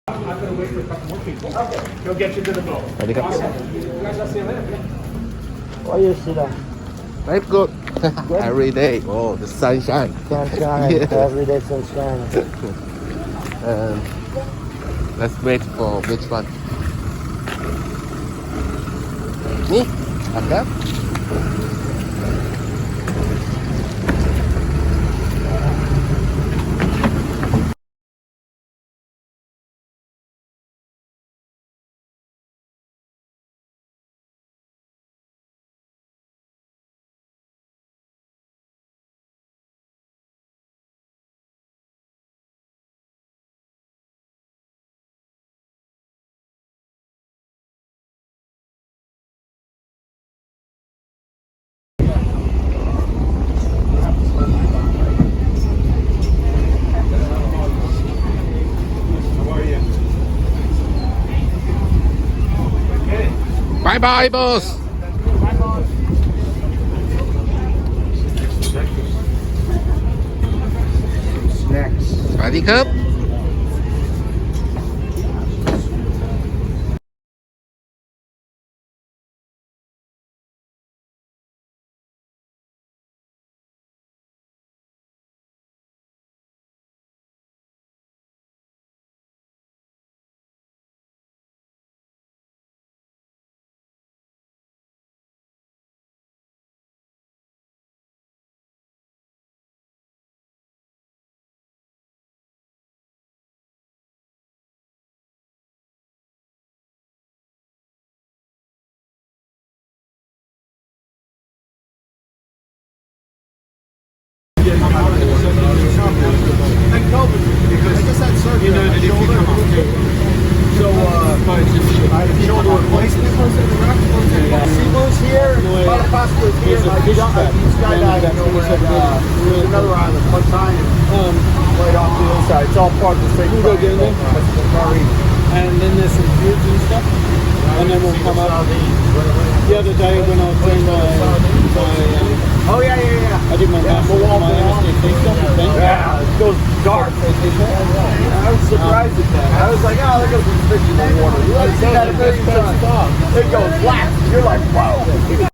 I'm going to wait for a couple more people. Okay. He'll get you to the boat. สวัสดีครับ Awesome. You guys, I'll see you later. 我也是的 Very good every day oh the sunshine sunshine Yeah. everyday sunshine Let's wait for which one นี่ครับ Bye bye boss สวัสดีครับ Because I guess that's you know that if you come up so shoulder replacement goes in the rock. Cebu's here, Malapasta's here. I skydived over at another island one time. Right off the other side. It's all part of the same thing. And then there's some foods and stuff, and then we'll come up. The other day when I was doing Oh yeah. I did my master with my MSDC stuff. Yeah, it goes dark. I was surprised at that. I was like, oh, they're gonna be fish in the water. You haven't seen that a million times. It goes black. You're like, whoa.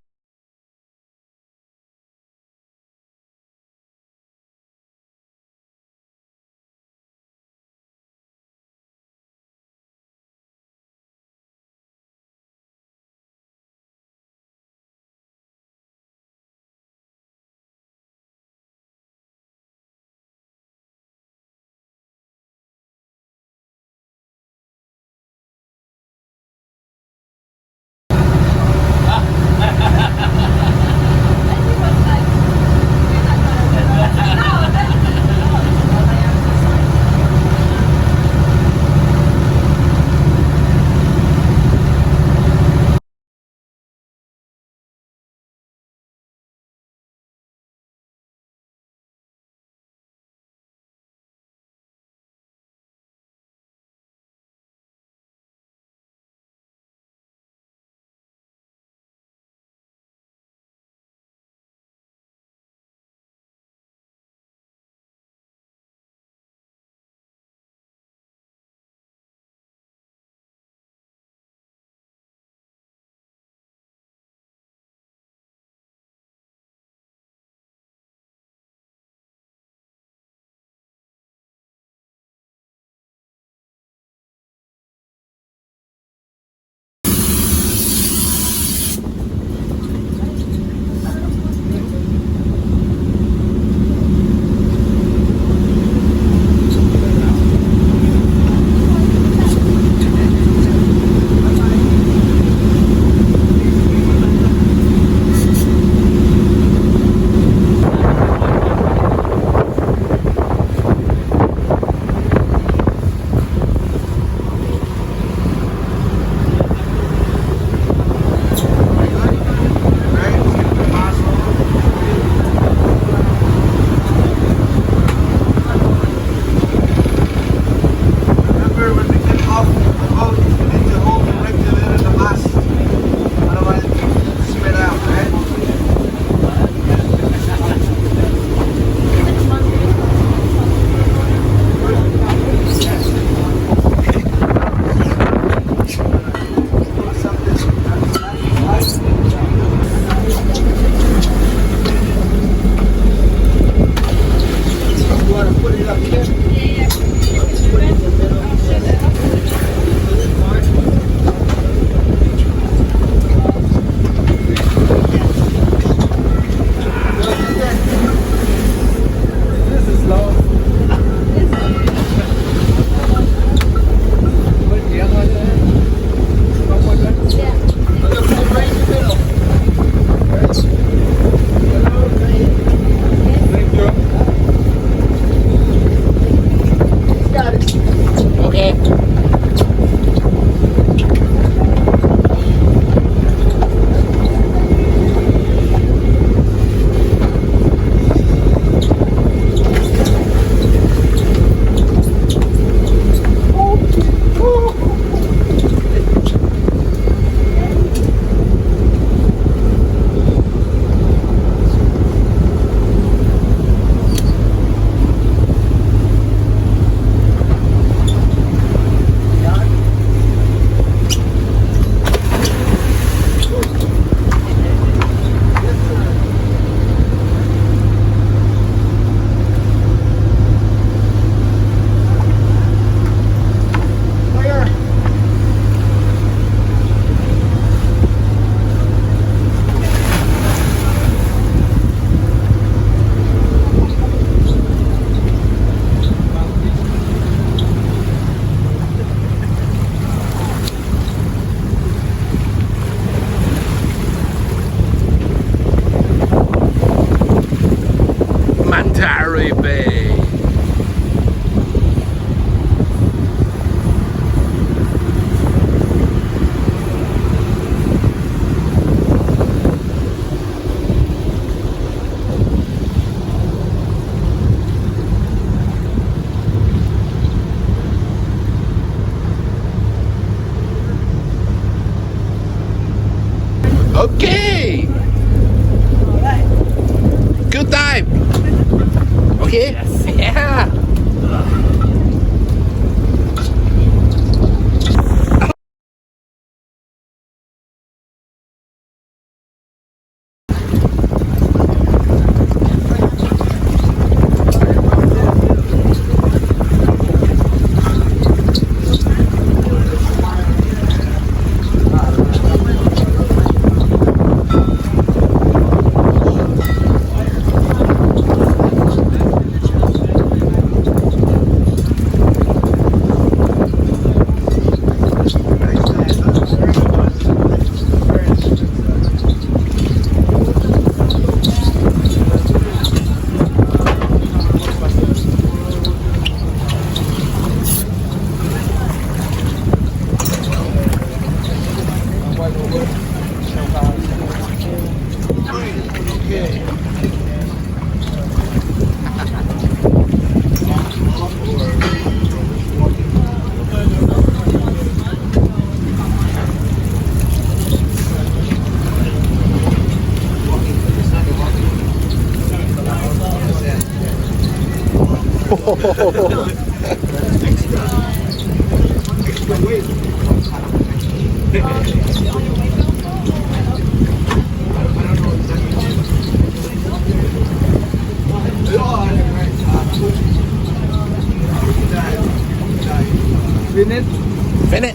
Okay. Good time. Okay. Yeah. Finish.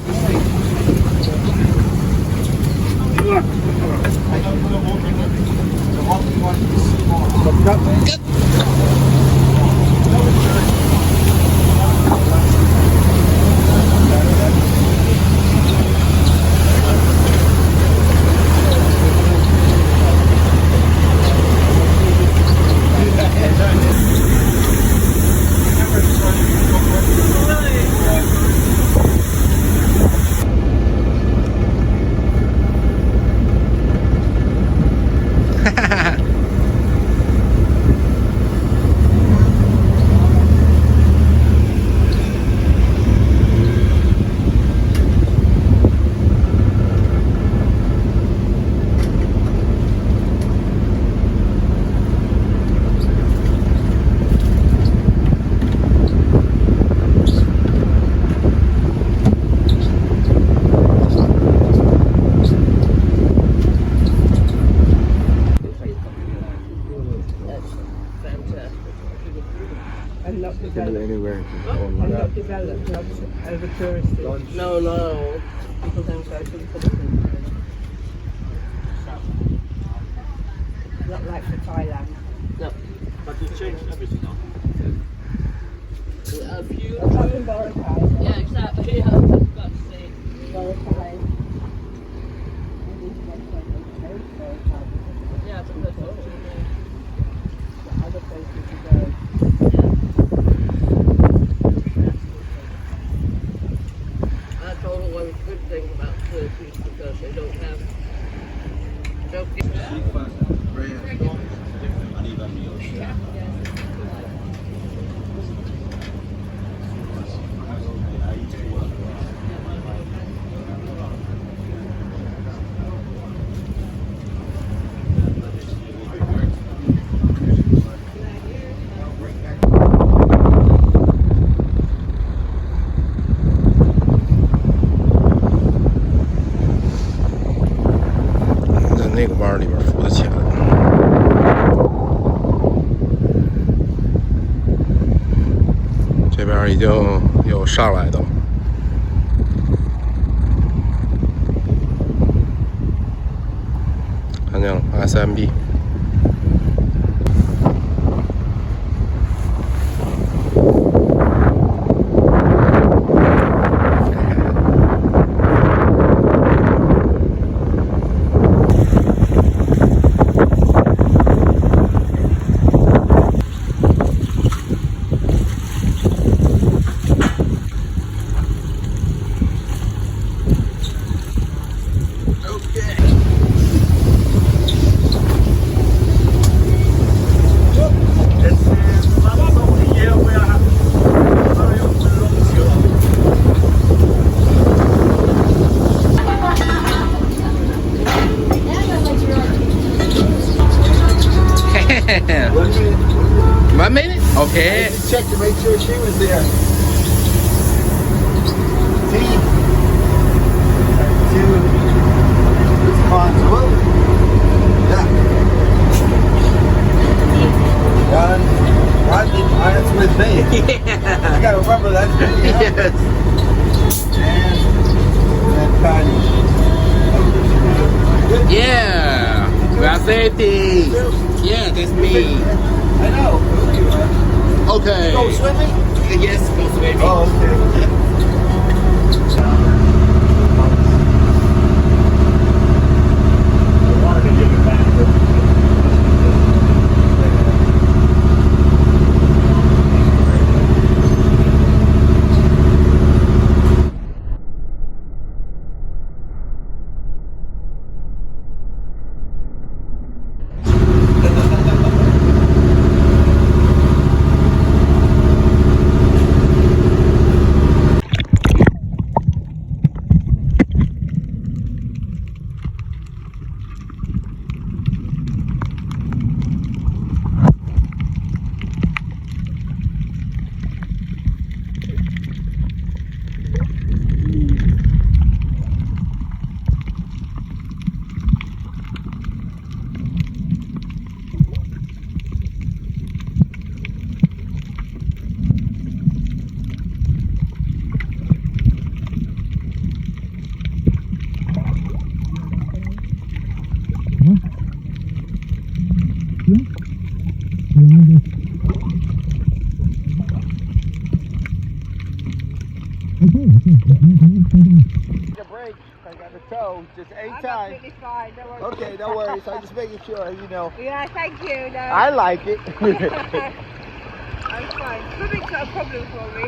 Good. Anywhere. Not developed, not over touristy. No. People don't go to the Philippines. Not like for Thailand. No. But you've changed everything now. A few. Yeah, exactly. Yeah, I was about to say. Boracay. Yeah, because of the other places to go. That's all the one good thing about Turkey because they don't get那个弯里边浮的钱，这边已经有上来的了，看见了 SMB。1 minute? Okay. Just check to make sure she was there. See? 2. Responsible. Yeah. One. Rodney, that's with me. Yeah. I gotta remember that's me. Yeah. Yes. And Patty. Yeah. We are safety. Yeah, that's me. I know. Okay. Go swimming? Yes, go swimming. Oh, okay. Take a break. I got the toe. Just anytime. Absolutely fine. No worries. Okay, no worries. I'm just making sure, you know. Yeah, thank you. No. I like it. I'm fine. Swimming's not a problem for me.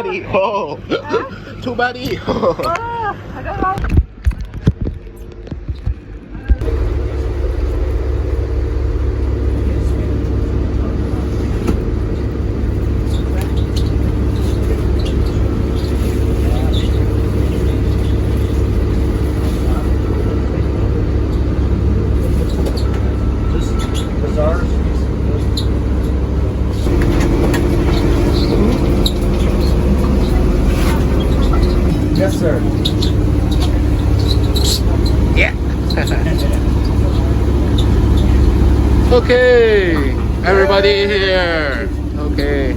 body. Oh, two body. I don't know. Yes, sir. Yeah. Okay, everybody here. Okay.